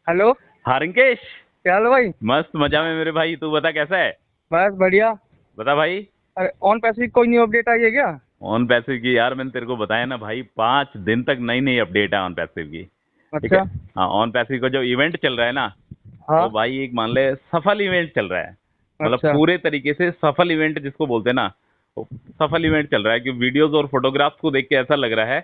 Hello. हाँ रिंकेश। क्या हाल है भाई? मस्त मजा में मेरे भाई, तू बता कैसा है। बस बढ़िया। बता भाई। अरे ऑन पैसे की कोई न्यू अपडेट आई है क्या? ऑन पैसिव की यार मैंने तेरे को बताया ना भाई, 5 दिन तक नई नई अपडेट है ऑन पैसिव की। ठीक है। अच्छा। हाँ, ऑन पैसिव का जो इवेंट चल रहा है ना, वो हाँ। भाई एक मान ले सफल इवेंट चल रहा है। मतलब अच्छा। पूरे तरीके से सफल इवेंट जिसको बोलते हैं ना, वो सफल इवेंट चल रहा है कि वीडियोस और फोटोग्राफ्स को देख के ऐसा लग रहा है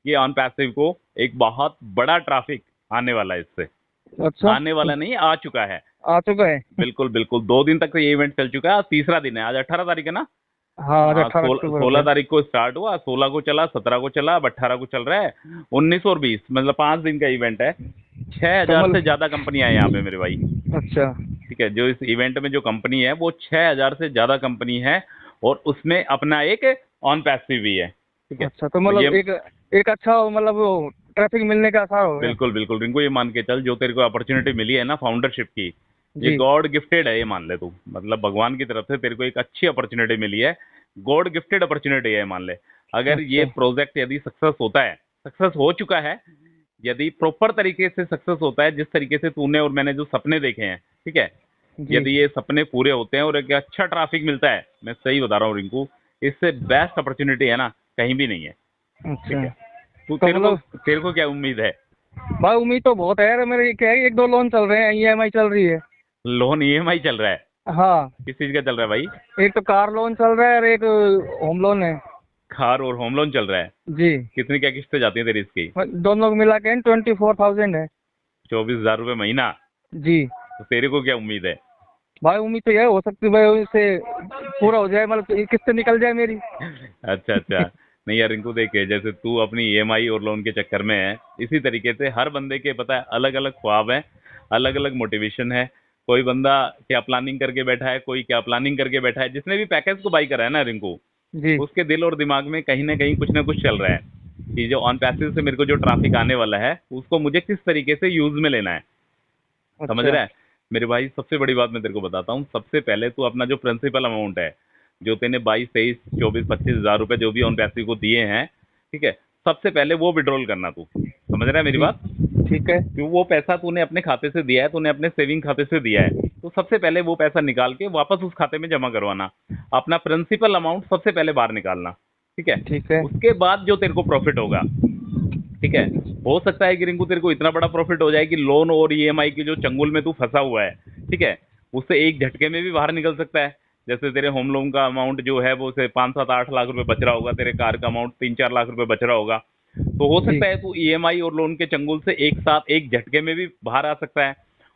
कि ऑन पैसिव को एक बहुत बड़ा ट्रैफिक आने वाला है इससे। अच्छा। आने वाला नहीं, आ चुका है। आ चुका है। बिल्कुल बिल्कुल, 2 दिन तक तो ये इवेंट चल चुका है, आज तीसरा दिन है, आज 18 तारीख है ना। हाँ, आज हाँ, 18 अक्टूबर हो सोलह गया। तारीख को स्टार्ट हुआ, 16 को चला, 17 को चला, अब 18 को चल रहा है। 19 और 20 मतलब 5 दिन का इवेंट है। छह तो हजार से मतलब। ज्यादा कंपनियां हैं यहाँ पे मेरे भाई। अच्छा। ठीक है, जो इस इवेंट में जो कंपनी है वो 6,000 से ज्यादा कंपनी है। और उसमें अपना एक ऑन पैसिव भी है। ठीक है। अच्छा, तो और मतलब ये एक एक अच्छा मतलब वो ट्रैफिक मिलने का आसार हो गया। बिल्कुल बिल्कुल रिंकू, ये मान के चल, जो तेरे को अपॉर्चुनिटी मिली है ना फाउंडरशिप की, ये जी। गॉड गिफ्टेड है, ये मान ले तू। मतलब भगवान की तरफ से तेरे को एक अच्छी अपॉर्चुनिटी मिली है। गॉड गिफ्टेड अपॉर्चुनिटी है, मान ले। अगर ये अच्छा। प्रोजेक्ट यदि सक्सेस होता है, सक्सेस हो चुका है, यदि प्रॉपर तरीके से सक्सेस होता है, जिस तरीके से तूने और मैंने जो सपने देखे हैं, ठीक है, जी। यदि ये सपने पूरे होते हैं और एक अच्छा ट्रैफिक मिलता है, मैं सही बता रहा हूँ रिंकू, इससे बेस्ट अपॉर्चुनिटी है ना, कहीं भी नहीं है। अच्छा। ठीक है। तू तो तेरे को मतलब तेरे को क्या उम्मीद है। भाई उम्मीद तो बहुत है यार, मेरे क्या है, एक दो लोन चल रहे हैं, ईएमआई चल रही है। लोन ईएमआई चल रहा है। हाँ। किस चीज का चल रहा है भाई। एक तो कार लोन चल रहा है और एक होम लोन है। कार और होम लोन चल रहा है। जी। कितनी क्या किस्तें जाती हैं तेरी इसकी। दोनों को मिला के 24,000 है। 24,000 रुपये महीना। जी। तो तेरे को क्या उम्मीद है। भाई उम्मीद तो यह हो सकती है भाई, इससे पूरा हो जाए, मतलब किस्त निकल जाए मेरी। अच्छा अच्छा। नहीं यार रिंकू, देखे जैसे तू अपनी ईएमआई और लोन के चक्कर में है, इसी तरीके से हर बंदे के पता है अलग अलग ख्वाब है, अलग अलग मोटिवेशन है। कोई बंदा क्या प्लानिंग करके बैठा है, कोई क्या प्लानिंग करके बैठा है, जिसने भी पैकेज को बाई करा है ना रिंकू, जी। उसके दिल और दिमाग में कहीं ना कुछ चल रहा है कि जो ऑन पैसिव से मेरे को जो ट्रैफिक आने वाला है, उसको मुझे किस तरीके से यूज में लेना है। समझ अच्छा। रहा है। मेरे भाई सबसे बड़ी बात मैं तेरे को बताता हूँ, सबसे पहले तू अपना जो प्रिंसिपल अमाउंट है, जो तेने 22, 23, 24, 25 हज़ार रुपए जो भी ऑन पैसिव को दिए हैं, ठीक है, सबसे पहले वो विड्रॉल करना तू। समझ रहा है मेरी ठीक। बात। ठीक है। क्यों, वो पैसा तूने अपने खाते से दिया है, तूने अपने सेविंग खाते से दिया है, तो सबसे पहले वो पैसा निकाल के वापस उस खाते में जमा करवाना। अपना प्रिंसिपल अमाउंट सबसे पहले बाहर निकालना। ठीक है। ठीक है। उसके बाद जो तेरे को प्रॉफिट होगा, ठीक है, हो सकता है कि रिंकू तेरे को इतना बड़ा प्रॉफिट हो जाए कि लोन और ईएमआई की जो चंगुल में तू फंसा हुआ है, ठीक है, उससे एक झटके में भी बाहर निकल सकता है। जैसे तेरे होम लोन का अमाउंट जो है वो से 5, 7, 8 लाख रुपए बच रहा होगा, तेरे कार का अमाउंट 3, 4 लाख रुपए बच रहा होगा, तो हो जी। सकता है तू ईएमआई और लोन के चंगुल से एक साथ एक झटके में भी बाहर आ सकता है।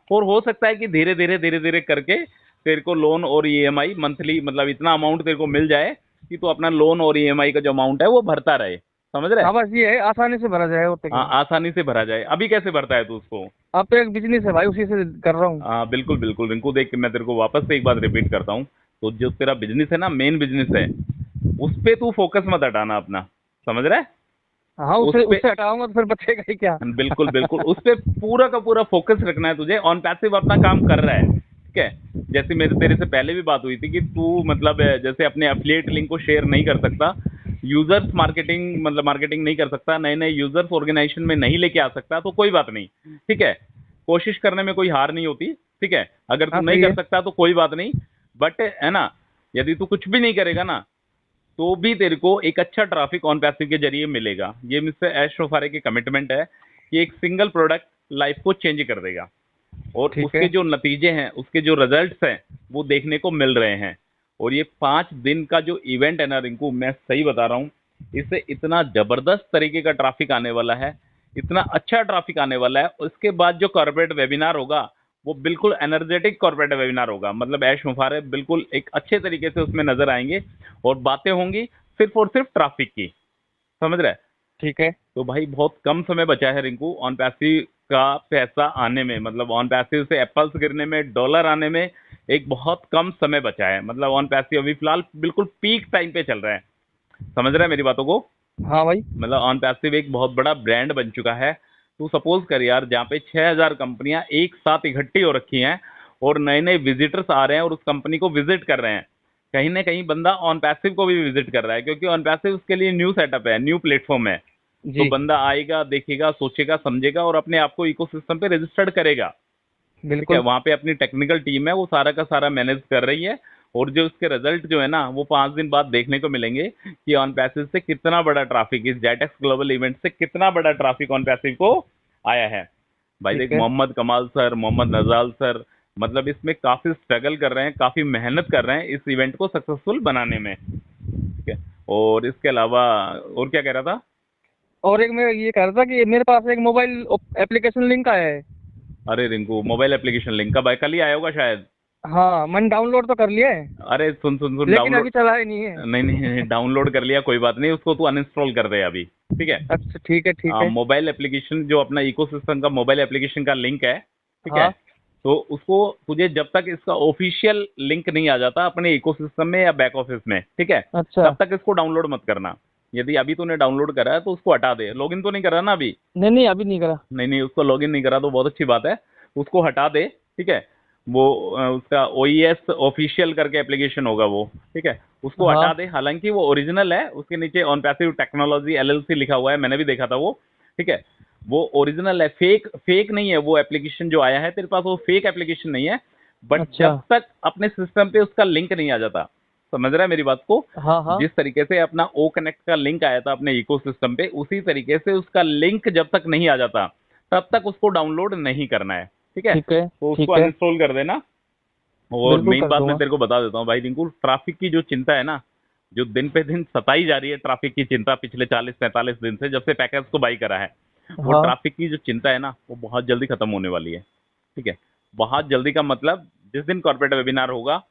और हो सकता है कि धीरे धीरे करके तेरे को लोन और ईएमआई मंथली, मतलब इतना अमाउंट तेरे को मिल जाए कि तू अपना लोन और ईएमआई का जो अमाउंट है वो भरता रहे। समझ रहा हाँ, है। बस ये है, आसानी से भरा जाए और तो क्या हाँ, है। आसानी से भरा जाए। अभी कैसे भरता है तू उसको। अब तो एक बिजनेस है भाई, उसी से कर रहा हूँ। हाँ बिल्कुल बिल्कुल रिंकू, देख के मैं तेरे को वापस से एक बात रिपीट करता हूँ, तो जो तेरा बिजनेस है ना, मेन बिजनेस है, उस पे तू फोकस मत हटाना अपना। समझ रहा है। हाँ, उस उससे पे उससे हटाऊंगा तो फिर बचेगा ही क्या? बिल्कुल बिल्कुल, उस पे पूरा का पूरा फोकस रखना है तुझे। ऑन पैसिव अपना काम कर रहा है, ठीक है। जैसे मेरे तेरे से पहले भी बात हुई थी कि तू मतलब जैसे अपने एफिलिएट लिंक को शेयर नहीं कर सकता, यूजर्स मार्केटिंग मतलब मार्केटिंग नहीं कर सकता, नए नए यूजर्स ऑर्गेनाइजेशन में नहीं लेके आ सकता, तो कोई बात नहीं। ठीक है। कोशिश करने में कोई हार नहीं होती। ठीक है। अगर तू हाँ, नहीं सही कर है। सकता तो कोई बात नहीं। बट है ना, यदि तू कुछ भी नहीं करेगा ना, तो भी तेरे को एक अच्छा ट्रैफिक ऑन पैसिव के जरिए मिलेगा। ये मिस्टर ऐश शोफारे की कमिटमेंट है कि एक सिंगल प्रोडक्ट लाइफ को चेंज कर देगा। और ठीक उसके है। जो नतीजे हैं, उसके जो रिजल्ट्स हैं, वो देखने को मिल रहे हैं। और ये 5 दिन का जो इवेंट है ना रिंकू, मैं सही बता रहा हूँ, इससे इतना जबरदस्त तरीके का ट्रैफिक आने वाला है, इतना अच्छा ट्रैफिक आने वाला है। उसके बाद जो कॉर्पोरेट वेबिनार होगा, वो बिल्कुल एनर्जेटिक कॉर्पोरेट वेबिनार होगा। मतलब ऐश मुफारे बिल्कुल एक अच्छे तरीके से उसमें नजर आएंगे, और बातें होंगी सिर्फ और सिर्फ ट्रैफिक की। समझ रहा है। ठीक है। तो भाई बहुत कम समय बचा है रिंकू, ऑन पैसिव का पैसा आने में, मतलब ऑन पैसिव से एप्पल्स गिरने में, डॉलर आने में एक बहुत कम समय बचा है। मतलब ऑन पैसिव अभी फिलहाल बिल्कुल पीक टाइम पे चल रहा है। समझ रहा है मेरी बातों को। हाँ भाई। मतलब ऑन पैसिव एक बहुत बड़ा ब्रांड बन चुका है। तू सपोज कर यार, जहाँ पे 6,000 कंपनियां एक साथ इकट्ठी हो रखी हैं, और नए नए विजिटर्स आ रहे हैं और उस कंपनी को विजिट कर रहे हैं, कहीं ना कहीं बंदा ऑन पैसिव को भी विजिट कर रहा है, क्योंकि ऑन पैसिव उसके लिए न्यू सेटअप है, न्यू प्लेटफॉर्म है। तो जी। बंदा आएगा, देखेगा, सोचेगा, समझेगा और अपने आप को इकोसिस्टम पे रजिस्टर्ड करेगा। ठीक है, बिल्कुल। वहाँ पे अपनी टेक्निकल टीम है, वो सारा का सारा मैनेज कर रही है। और जो उसके रिजल्ट जो है ना, वो 5 दिन बाद देखने को मिलेंगे कि ऑन पैसिव से कितना बड़ा ट्रैफिक, इस जेटेक्स ग्लोबल इवेंट से कितना बड़ा ट्रैफिक ऑन पैसिव को आया है। भाई देख, ठीक है। मोहम्मद कमाल सर, मोहम्मद नजाल सर, मतलब इसमें काफी स्ट्रगल कर रहे हैं, काफी मेहनत कर रहे हैं इस इवेंट को सक्सेसफुल बनाने में। ठीक है। और इसके अलावा और क्या कह रहा था? और एक मैं ये कह रहा था कि मेरे पास एक मोबाइल एप्लीकेशन लिंक आया है। अरे रिंकू, मोबाइल एप्लीकेशन लिंक कब आया? कल ही आया होगा शायद। हाँ, मैंने डाउनलोड तो कर लिया है, अरे सुन सुन सुन, लेकिन डाउनलोड, अभी चला ही नहीं है। नहीं नहीं, डाउनलोड कर लिया कोई बात नहीं, उसको तू अनइंस्टॉल कर दे अभी। ठीक है। अच्छा, ठीक है, ठीक है। मोबाइल एप्लीकेशन जो अपना इकोसिस्टम का मोबाइल एप्लीकेशन का लिंक है, ठीक है, हाँ। तो उसको तुझे जब तक इसका ऑफिशियल लिंक नहीं आ जाता अपने इकोसिस्टम में या बैक ऑफिस में, ठीक है, अच्छा। तब तक इसको डाउनलोड मत करना। यदि अभी तूने डाउनलोड करा है तो उसको हटा दे। लॉगिन तो नहीं करा ना अभी? नहीं नहीं, अभी नहीं करा। नहीं नहीं, उसको लॉगिन नहीं करा तो बहुत अच्छी बात है, उसको हटा दे। ठीक है। वो उसका OES ऑफिशियल करके एप्लीकेशन होगा वो, ठीक है, उसको हाँ। हटा दे। हालांकि वो ओरिजिनल है, उसके नीचे ऑन पैसिव टेक्नोलॉजी LLC लिखा हुआ है, मैंने भी देखा था वो। ठीक है। वो ओरिजिनल है, फेक फेक नहीं है। वो एप्लीकेशन जो आया है तेरे पास, वो फेक एप्लीकेशन नहीं है। बट अच्छा। जब तक अपने सिस्टम पे उसका लिंक नहीं आ जाता, समझ रहा है मेरी बात को? हाँ हाँ। जिस तरीके से अपना ओ कनेक्ट का लिंक आया था अपने इकोसिस्टम पे, उसी तरीके से उसका लिंक जब तक नहीं आ जाता तब तक उसको डाउनलोड नहीं करना है। ठीक है। ठीक है। तो उसको ठीक है। अनइंस्टॉल कर देना। और बिल्कुल मेन कर बात मैं दूंगा। तेरे को बता देता हूँ भाई रिंकू, ट्रैफिक की जो चिंता है ना, जो दिन पे दिन सताई जा रही है ट्रैफिक की चिंता पिछले 40-45 दिन से, जब से पैकेज को बाई करा है, वो हाँ। ट्रैफिक की जो चिंता है ना, वो बहुत जल्दी खत्म होने वाली है। ठीक है। बहुत जल्दी का मतलब, जिस दिन कॉर्पोरेट वेबिनार होगा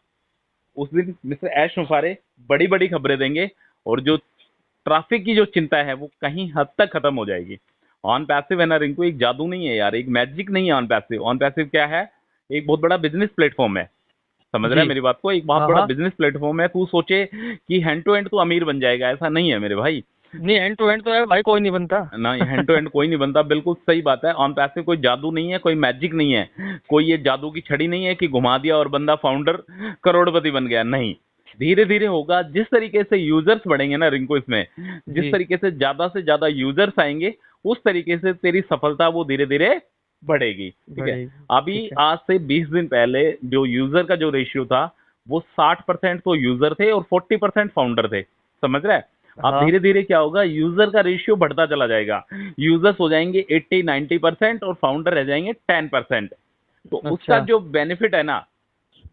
उस दिन मिस्टर ऐश मुफारे बड़ी बड़ी खबरें देंगे, और जो ट्रैफिक की जो चिंता है वो कहीं हद तक खत्म हो जाएगी। ऑन पैसिव है ना रिंकू, एक जादू नहीं है यार, एक मैजिक नहीं है ऑन पैसिव। ऑन पैसिव क्या है? एक बहुत बड़ा बिजनेस प्लेटफॉर्म है। समझ रहा जी। है मेरी बात को? एक बहुत हाँ बड़ा हाँ। बिजनेस प्लेटफॉर्म है। तू सोचे कि हैंड टू हैंड तू अमीर बन जाएगा, ऐसा नहीं है मेरे भाई। नहीं, एंड टू एंड तो है भाई, कोई नहीं बनता। ना, हैंड टू हैंड कोई नहीं बनता, बिल्कुल सही बात है। ऑन पैसिव कोई जादू नहीं है, कोई मैजिक नहीं है, कोई ये जादू की छड़ी नहीं है कि घुमा दिया और बंदा फाउंडर करोड़पति बन गया। नहीं, धीरे धीरे होगा। जिस तरीके से यूजर्स बढ़ेंगे ना रिंकू इसमें, जिस जी। तरीके से ज्यादा यूजर्स आएंगे, उस तरीके से तेरी सफलता वो धीरे धीरे बढ़ेगी। ठीक है। बढ़ेगी। अभी ठीक है। आज से 20 दिन पहले जो यूजर का जो रेशियो था, वो 60% तो यूजर थे और 40% फाउंडर थे। समझ रहा है? अब हाँ। धीरे धीरे क्या होगा, यूजर का रेशियो बढ़ता चला जाएगा। यूजर्स हो जाएंगे 80-90% और फाउंडर रह जाएंगे 10%। तो उसका अच्छा। जो बेनिफिट है ना,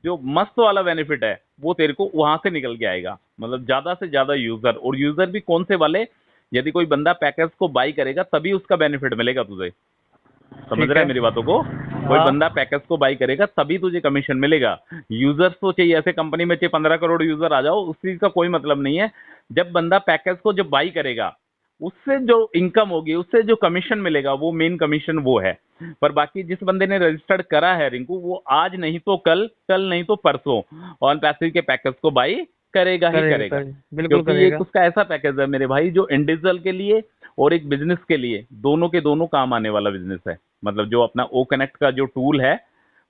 जो मस्त वाला बेनिफिट है, वो तेरे को वहां से निकल के आएगा। मतलब ज्यादा से ज्यादा यूजर, और यूजर भी कौन से वाले? यदि कोई बंदा पैकेज को बाई करेगा तभी उसका बेनिफिट मिलेगा तुझे। समझ ठीक रहा है है। मेरी बातों को? कोई हाँ। बंदा पैकेज को बाई करेगा तभी तुझे कमीशन मिलेगा। यूजर्स तो चाहिए, ऐसे कंपनी में चाहिए 15 करोड़ यूजर आ जाओ, उस चीज का कोई मतलब नहीं है। जब बंदा पैकेज को जब बाई करेगा, उससे जो इनकम होगी, उससे जो कमीशन मिलेगा, वो मेन कमीशन वो है। पर बाकी जिस बंदे ने रजिस्टर्ड करा है रिंकू, वो आज नहीं तो कल, कल नहीं तो परसों ऑन पैसिव के पैकेज को बाई करेगा ही करेगा करेगा। करेगा, बिल्कुल क्योंकि ये एक करेगा। उसका ऐसा पैकेज है मेरे भाई, जो इंडिविजुअल के लिए और एक बिजनेस के लिए, दोनों के दोनों काम आने वाला बिजनेस है। मतलब जो अपना ओ कनेक्ट का जो टूल है,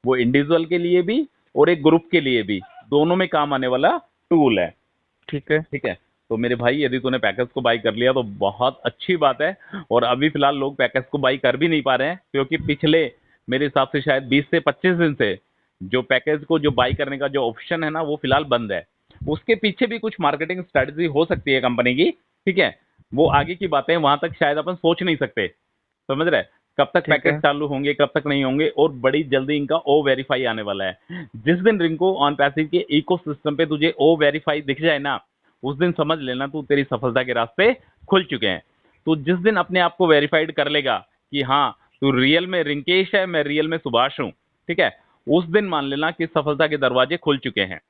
वो इंडिविजुअल के लिए भी और एक ग्रुप के लिए भी, दोनों में काम आने वाला टूल है। ठीक है। ठीक है। तो मेरे भाई, यदि तूने पैकेज को बाई कर लिया तो बहुत अच्छी बात है। और अभी फिलहाल लोग पैकेज को बाई कर भी नहीं पा रहे हैं, क्योंकि पिछले मेरे हिसाब से शायद 20 से 25 दिन से जो पैकेज को जो बाई करने का जो ऑप्शन है ना, वो फिलहाल बंद है। उसके पीछे भी कुछ मार्केटिंग स्ट्रेटजी हो सकती है कंपनी की। ठीक है। वो आगे की बातें, वहां तक शायद अपन सोच नहीं सकते। समझ रहे? कब तक ठीक पैकेज है। चालू होंगे, कब तक नहीं होंगे, और बड़ी जल्दी इनका ओ वेरीफाई आने वाला है। जिस दिन रिंको ऑन पैसिव के इकोसिस्टम पे तुझे ओ वेरीफाई दिख जाए ना, उस दिन समझ लेना तू, तेरी सफलता के रास्ते खुल चुके हैं। तो जिस दिन अपने आप को वेरीफाइड कर लेगा कि हाँ, तू रियल में रिंकेश है, मैं रियल में सुभाष हूं, ठीक है, उस दिन मान लेना कि सफलता के दरवाजे खुल चुके हैं।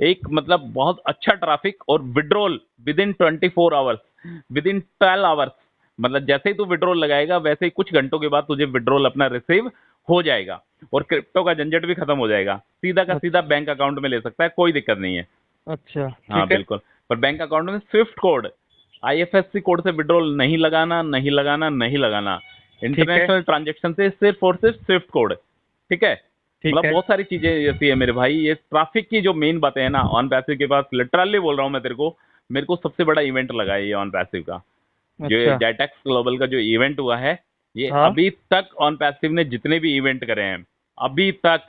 एक मतलब बहुत अच्छा ट्रैफिक और withdrawal with in 24 hours, with in 12 hours. मतलब जैसे ही तू विड्रॉल लगाएगा, वैसे ही कुछ घंटों के बाद तुझे विड्रॉल अपना रिसीव हो जाएगा, और क्रिप्टो का झंझट भी खत्म हो जाएगा। सीधा का सीधा अच्छा। बैंक अकाउंट में ले सकता है, कोई दिक्कत नहीं है। अच्छा। हाँ ठीक है। बिल्कुल। पर बैंक अकाउंट में स्विफ्ट कोड, IFSC कोड से विड्रॉल नहीं लगाना, नहीं लगाना, नहीं लगाना। ठीक है। इंटरनेशनल ट्रांजेक्शन से सिर्फ और सिर्फ स्विफ्ट कोड। ठीक है। ठीक मतलब है। बहुत सारी चीजें ऐसी है मेरे भाई। ये ट्रैफिक की जो मेन बातें हैं ना, ऑन पैसिव के पास लिटरली बोल रहा हूँ मैं तेरे को, मेरे को सबसे बड़ा इवेंट लगा है ये ऑन पैसिव का। जो अच्छा। जेटेक्स ग्लोबल का जो इवेंट हुआ है, ये हाँ। अभी तक ऑन पैसिव ने जितने भी इवेंट करे हैं अभी तक,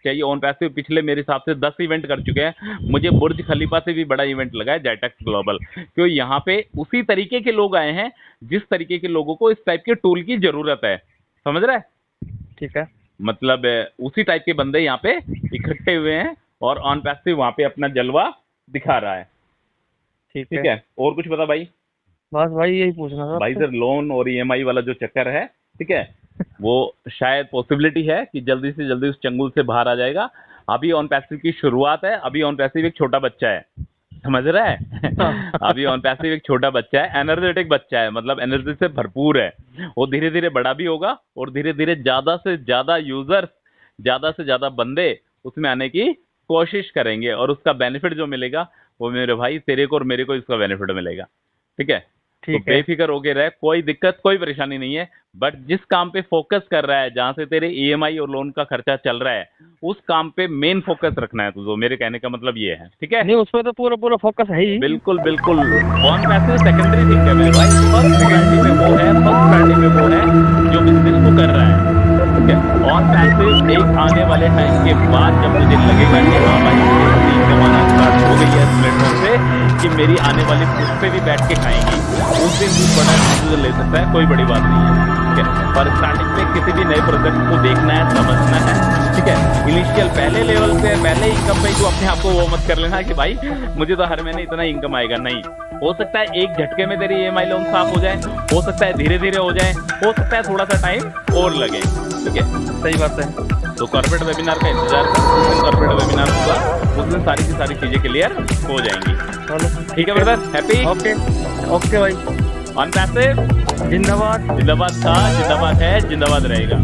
चाहिए ऑन पैसिव पिछले मेरे हिसाब से 10 इवेंट कर चुके हैं। मुझे बुर्ज खलीफा से भी बड़ा इवेंट लगा है जेटेक्स ग्लोबल, क्योंकि यहाँ पे उसी तरीके के लोग आए हैं जिस तरीके के लोगों को इस टाइप के टूल की जरूरत है। समझ रहा है? ठीक है। मतलब उसी टाइप के बंदे यहाँ पे इकट्ठे हुए हैं और ऑन पैसिव वहाँ पे अपना जलवा दिखा रहा है। ठीक ठीक है। है, और कुछ पता भाई? बस भाई यही पूछना था भाई आपसे। सर, लोन और ईएमआई वाला जो चक्कर है, ठीक है, वो शायद पॉसिबिलिटी है कि जल्दी से जल्दी उस चंगुल से बाहर आ जाएगा। अभी ऑन पैसिव की शुरुआत है, अभी ऑन पैसिव एक छोटा बच्चा है, समझ रहा है? अभी ऑन पैसिव एक छोटा बच्चा है, एनर्जेटिक बच्चा है, मतलब एनर्जी से भरपूर है। वो धीरे धीरे बड़ा भी होगा और धीरे धीरे ज्यादा से ज्यादा यूजर्स, ज्यादा से ज्यादा बंदे उसमें आने की कोशिश करेंगे और उसका बेनिफिट जो मिलेगा वो मेरे भाई तेरे को और मेरे को इसका बेनिफिट मिलेगा। ठीक है, तो ठीक है। बेफिक्र होके रहे, कोई दिक्कत कोई परेशानी नहीं है। बट जिस काम पे फोकस कर रहा है, जहां से तेरे ईएमआई और लोन का खर्चा चल रहा है, उस काम पे मेन फोकस रखना है तुझे। मेरे कहने का मतलब ये है, ठीक है? नहीं, उसमें तो पूरा पूरा फोकस है ही। बिल्कुल बिल्कुल। ऑन पैसिव सेकेंडरी थिंग है मेरे भाई, फर्स्ट प्रायोरिटी में वो है, फर्स्ट प्रायोरिटी में वो है जो बिजनेस को कर रहा है। ठीक है, ऑन पैसिव एक आने वाले टाइम के बाद जब मुझे लगेगा कि हाँ भाई इनकम आना स्टार्ट हो गई है इस प्लेटफॉर्म से, कि मेरी आने वाली उस पे भी बैठ के खाएंगी, उस दिन भी बड़ा डिसीजन ले सकता है, कोई बड़ी बात नहीं है। ठीक है, पर स्टार्टिंग में किसी भी नए प्रोजेक्ट को देखना है, समझना है। ठीक है, इनिशियल पहले लेवल पे, पहले इनकम पे तो अपने आप को वो मत कर लेना कि भाई मुझे तो हर महीने इतना इनकम आएगा। नहीं, हो सकता है एक झटके में तेरी ईएमआई लोन साफ हो जाए, हो सकता है धीरे धीरे हो जाए, हो सकता है थोड़ा सा टाइम और लगे। ठीक है, सही बात है। तो कॉर्पोरेट वेबिनार का इंतजार कर, उस दिन कॉर्पोरेट वेबिनार होगा, उस दिन सारी की सारी चीजें क्लियर हो जाएंगी। चलो ठीक है ब्रदर, हैप्पी? ओके ओके भाई। ऑन पैसिव जिंदाबाद। जिंदाबाद था, जिंदाबाद है, जिंदाबाद रहेगा।